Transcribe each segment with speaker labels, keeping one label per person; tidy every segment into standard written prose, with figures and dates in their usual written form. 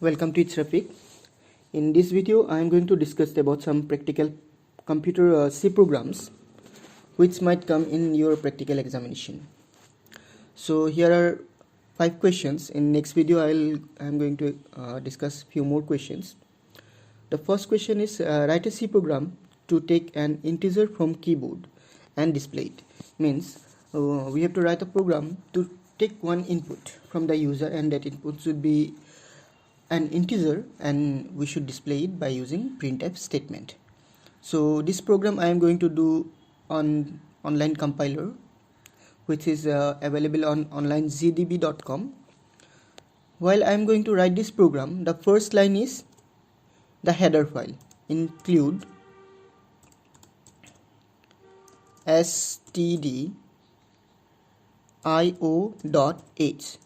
Speaker 1: Welcome to ItzRafiq. In this video, I am going to discuss about some practical computer C programs which might come in your practical examination. So here are 5 questions. In next video, I am going to discuss few more questions. The first question is write a C program to take an integer from keyboard and display it. Means we have to write a program to take one input from the user, and that input should be an integer, and we should display it by using printf statement. So this program I am going to do on online compiler, which is available on onlinegdb.com. While I am going to write this program, the first line is the header file, include stdio.h.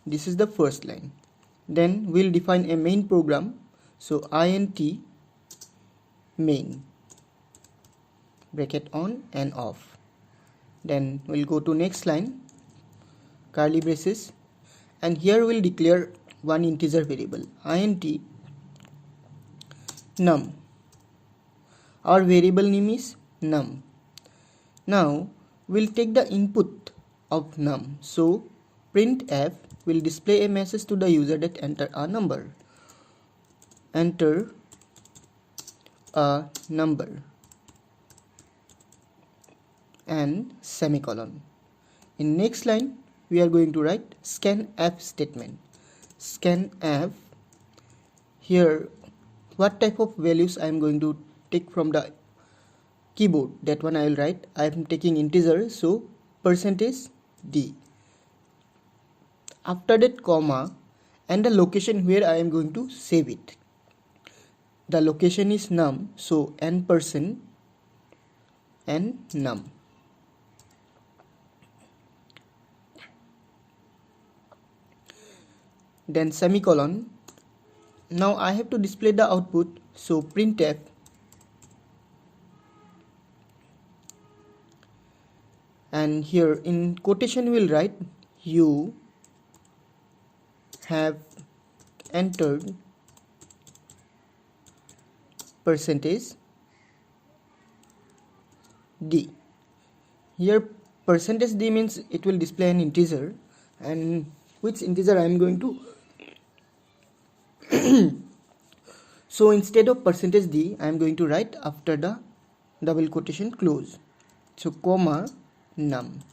Speaker 1: This is the first line. Then we'll define a main program, so int main, bracket on and off. Then we'll go to next line, curly braces, and here we'll declare one integer variable, int num. Our variable name is num. Now we'll take the input of num, so printf will display a message to the user that enter a number. Enter a number and semicolon. In next line, we are going to write scanf statement. Scanf, here what type of values I am going to take from the keyboard, that one I will write. I am taking integer, so %d. After that, comma and the location where I am going to save it. The location is num, so n% and num. Then semicolon. Now I have to display the output, so printf and here in quotation we will write you have entered %d. Here %d means it will display an integer, and which integer I am going to so instead of %d I am going to write after the double quotation close, so comma num.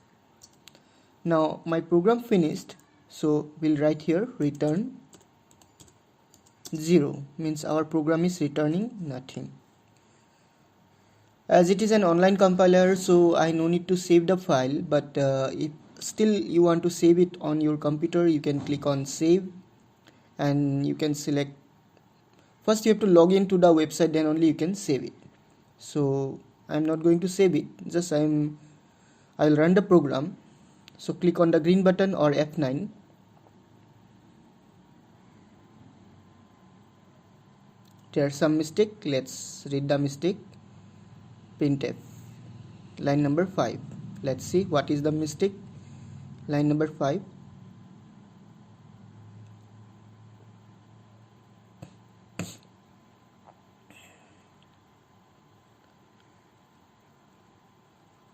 Speaker 1: Now my program finished, so we'll write here return 0, means our program is returning nothing. As it is an online compiler, so I no need to save the file, but if still you want to save it on your computer, you can click on save and you can select. First you have to log into the website, then only you can save it. So I'm not going to save it, just I'll run the program. So click on the green button or F9. There's some mistake. Let's read the mistake. Printf, line number 5. Let's see what is the mistake. Line number 5.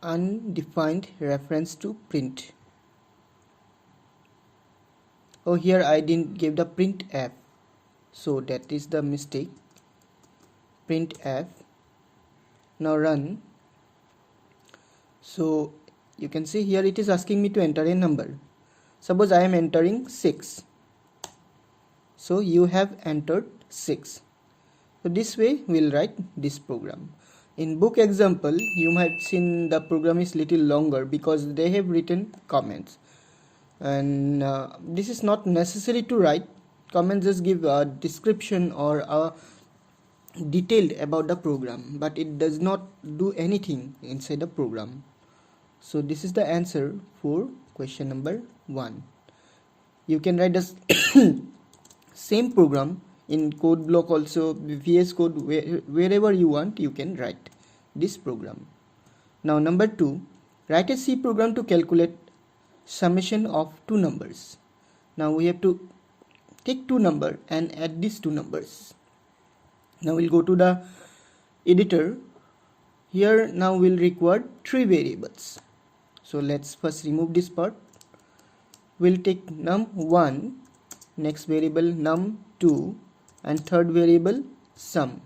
Speaker 1: Undefined reference to print. Oh, here I didn't give the printf, so that is the mistake. Printf. Now run. So you can see here it is asking me to enter a number. Suppose I am entering 6, so you have entered 6. So this way we'll write this program. In book example, you might seen the program is little longer because they have written comments, and this is not necessary to write comments. Just give a description or a detailed about the program, but it does not do anything inside the program. So this is the answer for question number 1. You can write the same program in code block also, VS Code, wherever you want you can write this program. Now number 2, write a C program to calculate summation of two numbers. Now we have to take two numbers and add these two numbers. Now we'll go to the editor. Here now we'll require three variables. So let's first remove this part. We'll take num1, next variable num2, and third variable sum.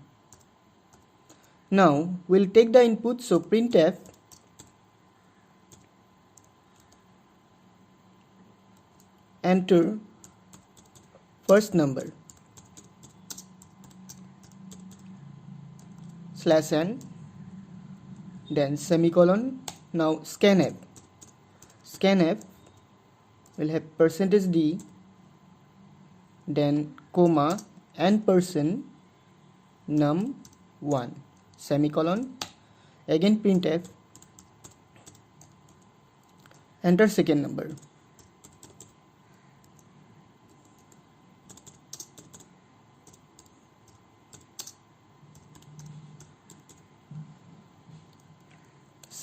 Speaker 1: Now we'll take the input, so printf enter first number /n, then semicolon. Now scanf will have %d, then comma and person num1 semicolon. Again printf enter second number.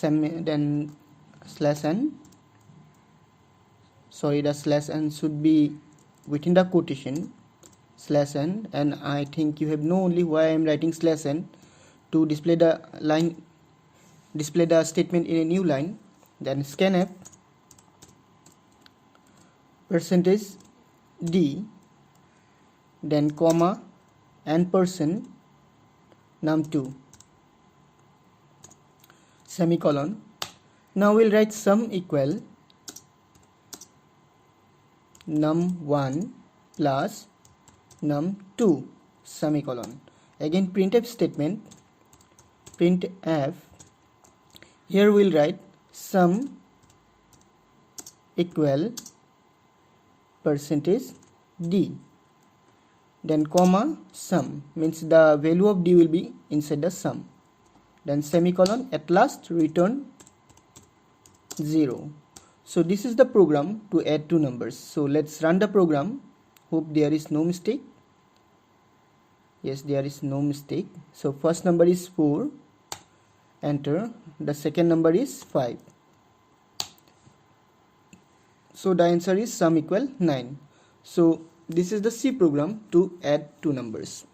Speaker 1: Then /n, sorry, the /n should be within the quotation /n, and I think you have known only why I am writing /n, to display the line, display the statement in a new line. Then scanf %d, then comma and person num2 semicolon. Now we'll write sum equal num1 plus num2 semicolon. Again printf statement, printf, here we'll write sum equal %d, then comma sum, means the value of d will be inside the sum, then semicolon. At last return 0. So this is the program to add two numbers. So let's run the program. Hope there is no mistake. Yes, there is no mistake. So first number is 4, enter. The second number is 5. So the answer is sum equal 9. So this is the C program to add two numbers.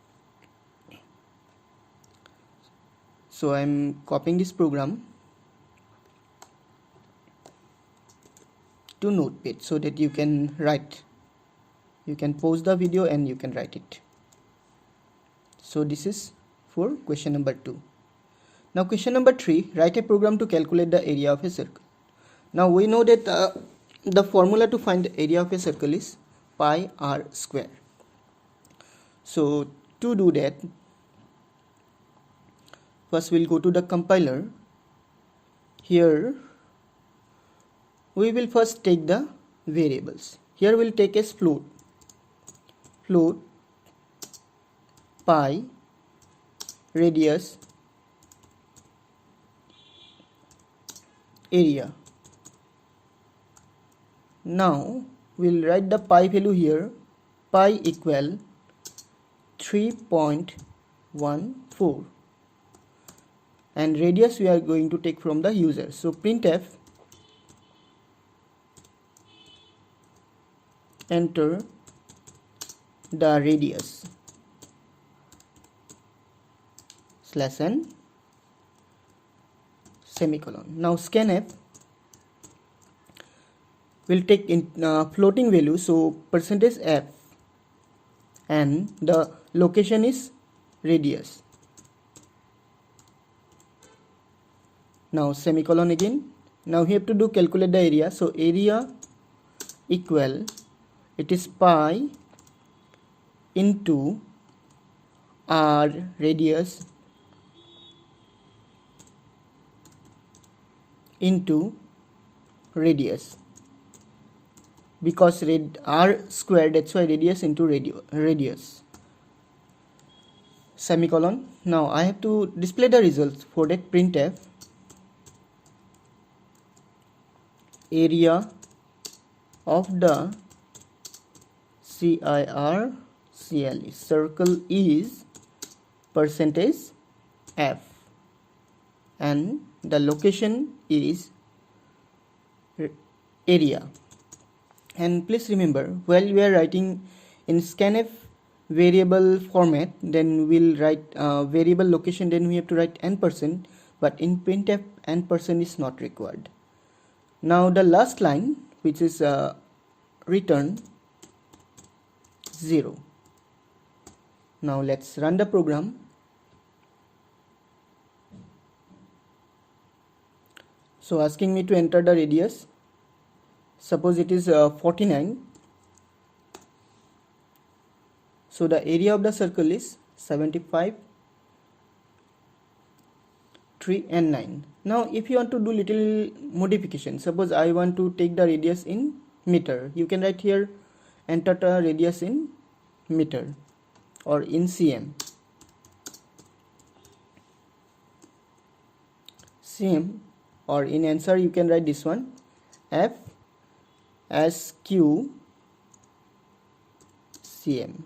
Speaker 1: So I am copying this program to Notepad so that you can write. You can pause the video and you can write it. So this is for question number 2. Now question number 3, write a program to calculate the area of a circle. Now we know that the formula to find the area of a circle is pi r square. So to do that, first we'll go to the compiler. Here we will first take the variables. Here we'll take as float pi radius area. Now we'll write the pi value here, pi equal 3.14, and radius we are going to take from the user. So printf enter the radius /n semicolon. Now scanf will take in floating value, so %f, and the location is radius. Now semicolon again. Now we have to do calculate the area. So area equal, it is pi into r radius into radius, because r square, that's why radius into radius semicolon. Now I have to display the results. For that printf area of the circle is %f, and the location is area. And please remember, while we are writing in scanf variable format, then we'll write variable location, then we have to write n%, but in printf n% is not required. Now the last line, which is return 0. Now let's run the program. So asking me to enter the radius. Suppose it is 49. So the area of the circle is 75, 3 and 9. Now if you want to do little modification, suppose I want to take the radius in meter, you can write here enter the radius in meter or in cm. Or in answer you can write this one, F as Q cm.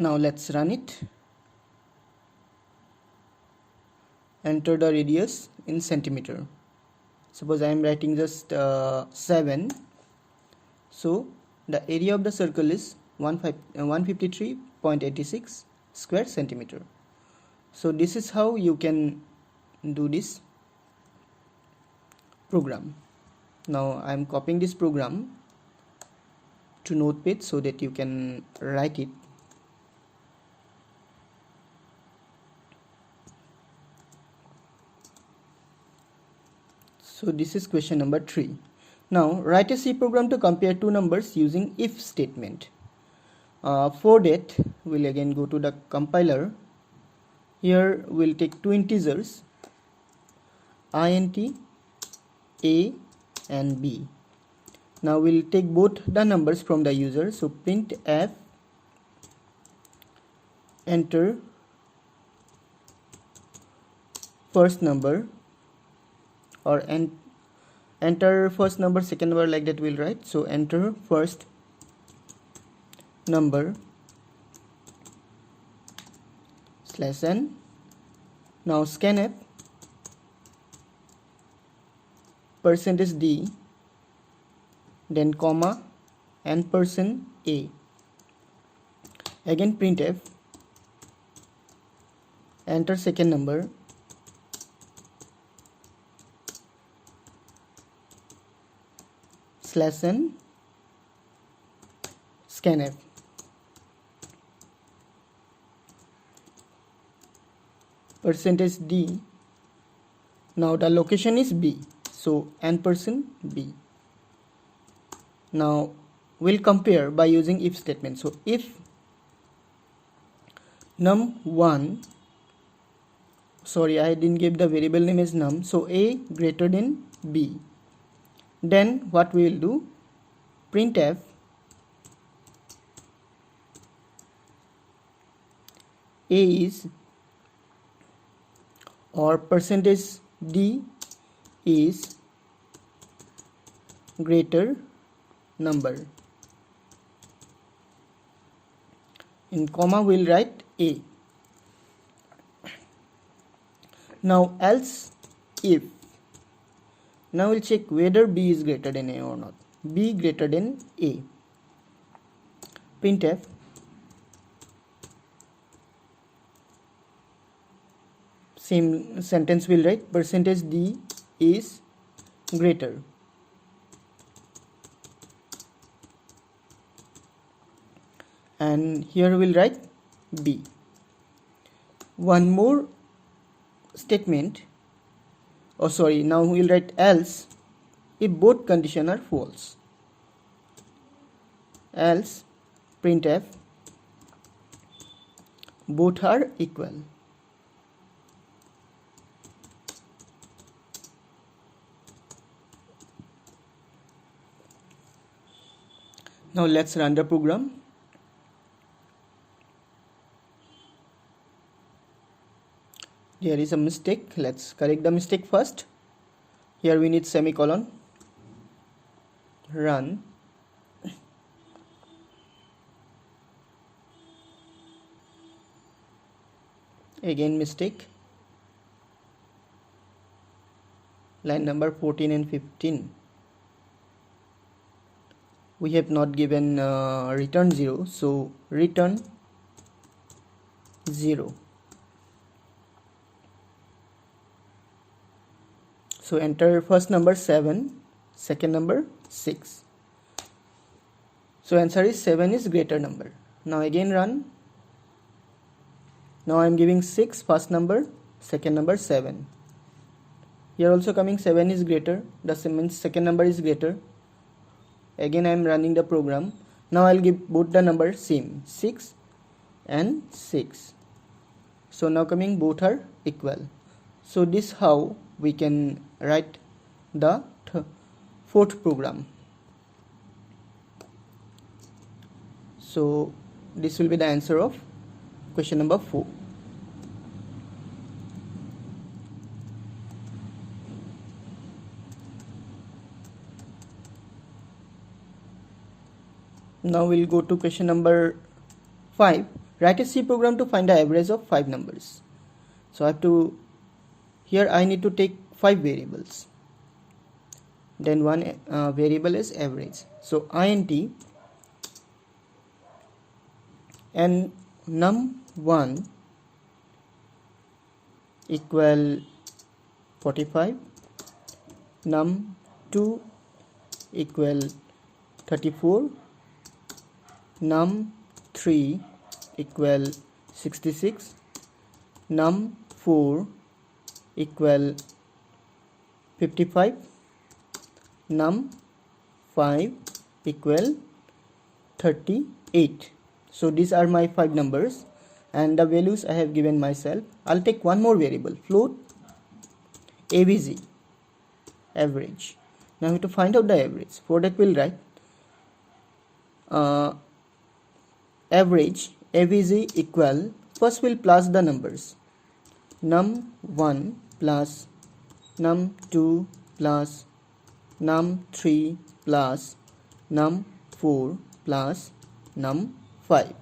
Speaker 1: Now let's run it. Enter the radius in centimeter. Suppose I am writing just 7. So the area of the circle is 153.86 square centimeter. So this is how you can do this program. Now I am copying this program to Notepad so that you can write it. So this is question number 3. Now write a C program to compare two numbers using if statement. For that we'll again go to the compiler. Here we'll take two integers int a and b. Now we'll take both the numbers from the user. So printf enter first number, or enter first number, second number, like that we'll write. So enter first number /n. Now scanf %d, then comma and %a. Again printf enter second number /n scanf. %d. Now the location is b, so n%b. Now we'll compare by using if statement. So if num1, sorry I didn't give the variable name as num, so a greater than b, then what we will do, printf a is, or %d is greater number. In comma we'll write a. Now else if, now we'll check whether b is greater than a or not. B greater than a. Printf same sentence will write %d is greater. And here we'll write b. One more statement, oh sorry, now we'll write else if both conditions are false. Else printf both are equal. Now let's run the program. There is a mistake. Let's correct the mistake first. Here we need semicolon. Run. Again mistake. Line number 14 and 15. We have not given return 0, so return 0. So enter first number 7, second number 6. So answer is 7 is greater number. Now again run. Now I am giving 6 first number, second number 7. Here also coming 7 is greater, that means second number is greater. Again I am running the program. Now I will give both the number same, 6 and 6. So now coming both are equal. So this how we can write the fourth program. So this will be the answer of question number 4. Now we'll go to question number 5. Write a C program to find the average of 5 numbers. So I have to, here I need to take 5 variables. Then one variable is average. So int and num1 equal 45, num2 equal 34, num3 equal 66, num4 equal 55, num5 equal 38. So these are my 5 numbers and the values I have given myself. I'll take one more variable, float avg, average. Now we have to find out the average. For that we'll write average avg equal, first we'll plus the numbers, num1 plus num2 plus num3 plus num4 plus num5.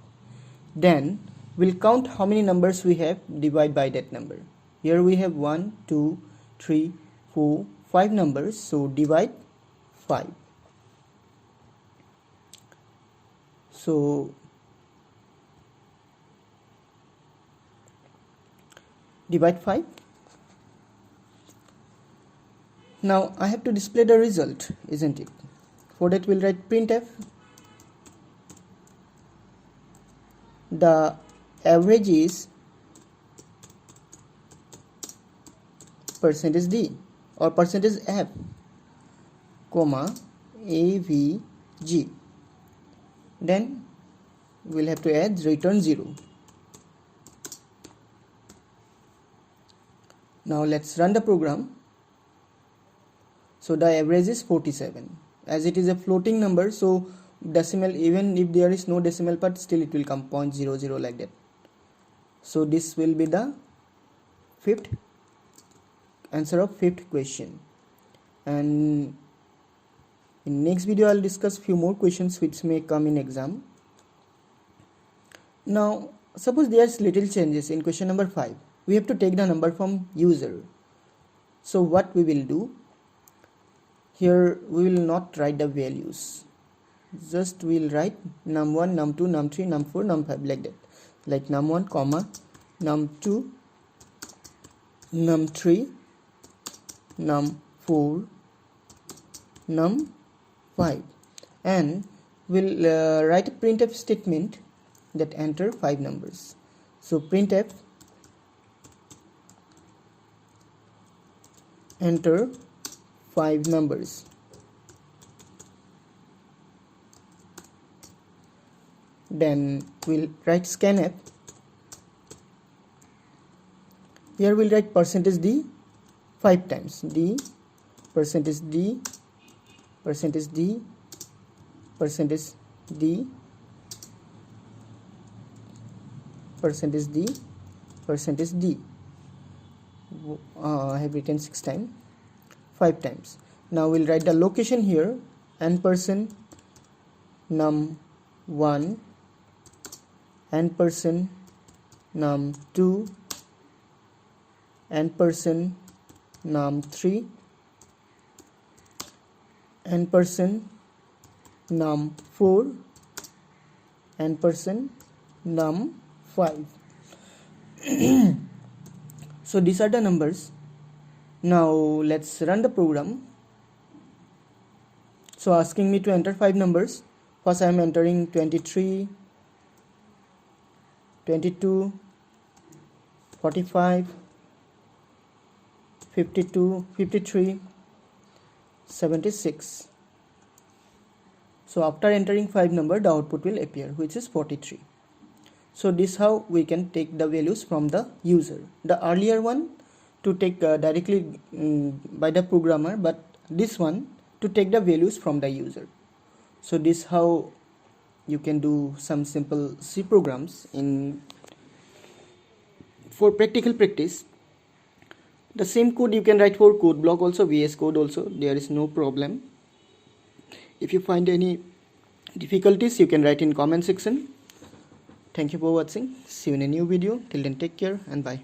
Speaker 1: Then we'll count how many numbers we have, divide by that number. Here we have 1, 2, 3, 4, 5 numbers, so divide 5. So divide 5. Now I have to display the result, isn't it? For that we'll write printf. The average is %d or %f, comma avg. Then we'll have to add return 0. Now let's run the program. So the average is 47. As it is a floating number, so decimal, even if there is no decimal part, still it will come 0.00 like that. So this will be the answer of fifth question. And in next video I'll discuss few more questions which may come in exam. Now suppose there's little changes in question number 5. We have to take the number from user. So what we will do, here we will not write the values, just we'll write num1, num2, num3, num4, num5 like that, like num1 comma num2, num3, num4, num5, and we'll write a printf statement that enter 5 numbers. So printf enter 5 numbers. Then we'll write scanf. Here we'll write %d 5 times, d, %d, %d, %d, %d, %d. I have written 6 times, 5 times. Now we'll write the location here, and person num1, and person num2, n% num3, n% num4, n% num5. So these are the numbers. Now let's run the program. So asking me to enter 5 numbers. First I am entering 23, 22, 45, 52, 53, 76. So after entering 5 number, the output will appear, which is 43. So this is how we can take the values from the user. The earlier one to take directly by the programmer, but this one to take the values from the user. So this is how you can do some simple C programs for practical practice. The same code you can write for code block also, VS Code also, there is no problem. If you find any difficulties, you can write in comment section. Thank you for watching. See you in a new video. Till then, take care and bye.